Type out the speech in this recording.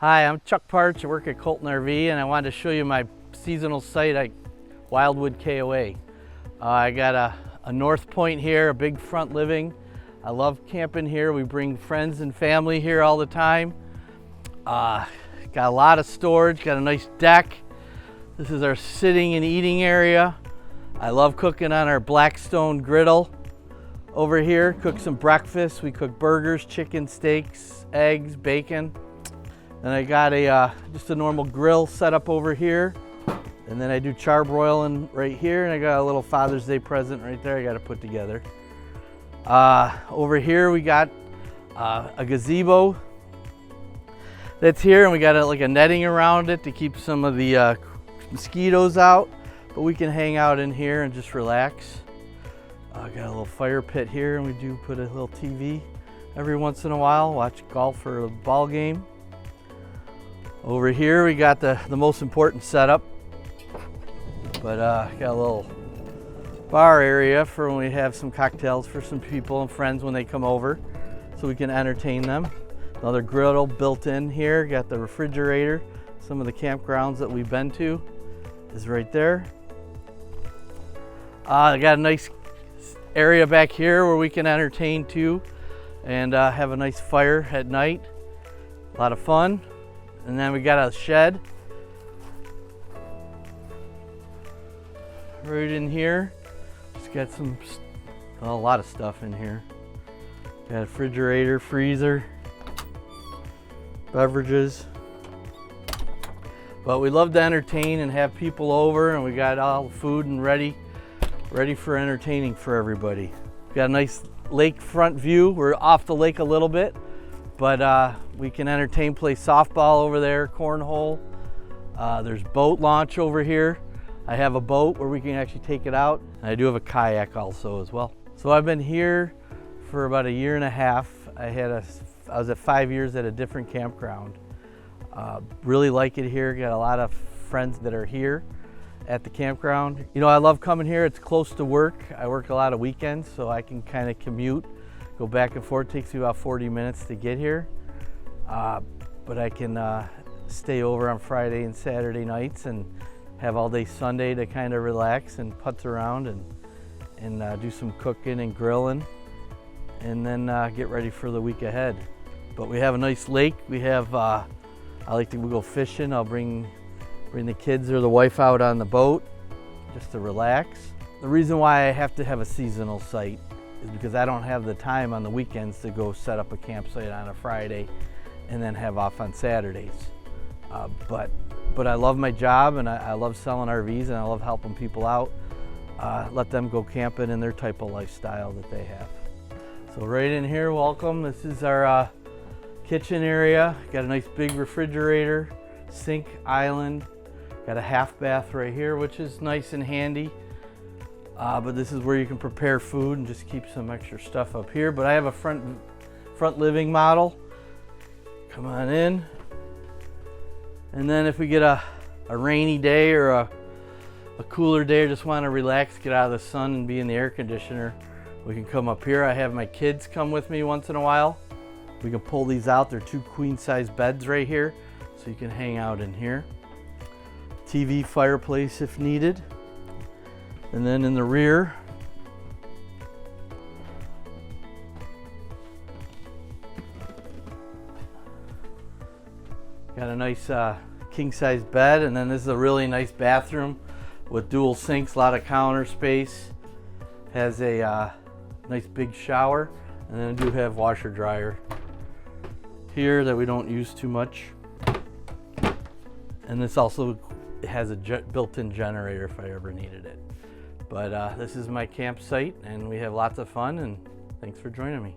Hi, I'm Chuck Parch. I work at Colton RV, and I wanted to show you my seasonal site at Wildwood KOA. I got a north point here, a big front living. I love camping here. We bring friends and family here all the time. Got a lot of storage, got a nice deck. This is our sitting and eating area. I love cooking on our Blackstone griddle over here. Cook some breakfast. We cook burgers, chicken, steaks, eggs, bacon. And I got just a normal grill set up over here. And then I do charbroiling right here. And I got a little Father's Day present right there I got to put together. Over here we got a gazebo that's here. And we got like a netting around it to keep some of the mosquitoes out. But we can hang out in here and just relax. Got a little fire pit here, and we do put a little TV every once in a while. Watch golf or a ball game. Over here we got the most important setup, but got a little bar area for when we have some cocktails for some people and friends when they come over, so we can entertain them. Another griddle built in here. Got the refrigerator. Some of the campgrounds that we've been to is right there. I got a nice area back here where we can entertain too, and have a nice fire at night. A lot of fun. And then we got a shed right in here. Just got a lot of stuff in here. Got a refrigerator, freezer, beverages. But we love to entertain and have people over, and we got all the food and ready for entertaining for everybody. Got a nice lakefront view. We're off the lake a little bit, but we can entertain, play softball over there, cornhole. There's boat launch over here. I have a boat where we can actually take it out. And I do have a kayak also as well. So I've been here for about a year and a half. I was at 5 years at a different campground. Really like it here. Got a lot of friends that are here at the campground. You know, I love coming here. It's close to work. I work a lot of weekends, so I can kind of commute, go back and forth. It takes me about 40 minutes to get here. But I can stay over on Friday and Saturday nights and have all day Sunday to kind of relax and putz around and do some cooking and grilling, and then get ready for the week ahead. But we have a nice lake. We have, I like to go fishing. I'll bring the kids or the wife out on the boat just to relax. The reason why I have to have a seasonal site is because I don't have the time on the weekends to go set up a campsite on a Friday and then have off on Saturdays. But I love my job, and I love selling RVs, and I love helping people out. Let them go camping in their type of lifestyle that they have. So right in here, welcome. This is our kitchen area. Got a nice big refrigerator, sink island. Got a half bath right here, which is nice and handy. But this is where you can prepare food and just keep some extra stuff up here. But I have a front living model. Come on in. And then if we get a rainy day or a cooler day, or just want to relax, get out of the sun and be in the air conditioner, we can come up here. I have my kids come with me once in a while. We can pull these out. They're 2 queen-size beds right here, so you can hang out in here. TV, fireplace if needed. And then in the rear, got a nice king-size bed, and then this is a really nice bathroom with dual sinks, a lot of counter space. Has a nice big shower, and then I do have washer dryer here that we don't use too much. And this also has a built-in generator if I ever needed it. But this is my campsite, and we have lots of fun, and thanks for joining me.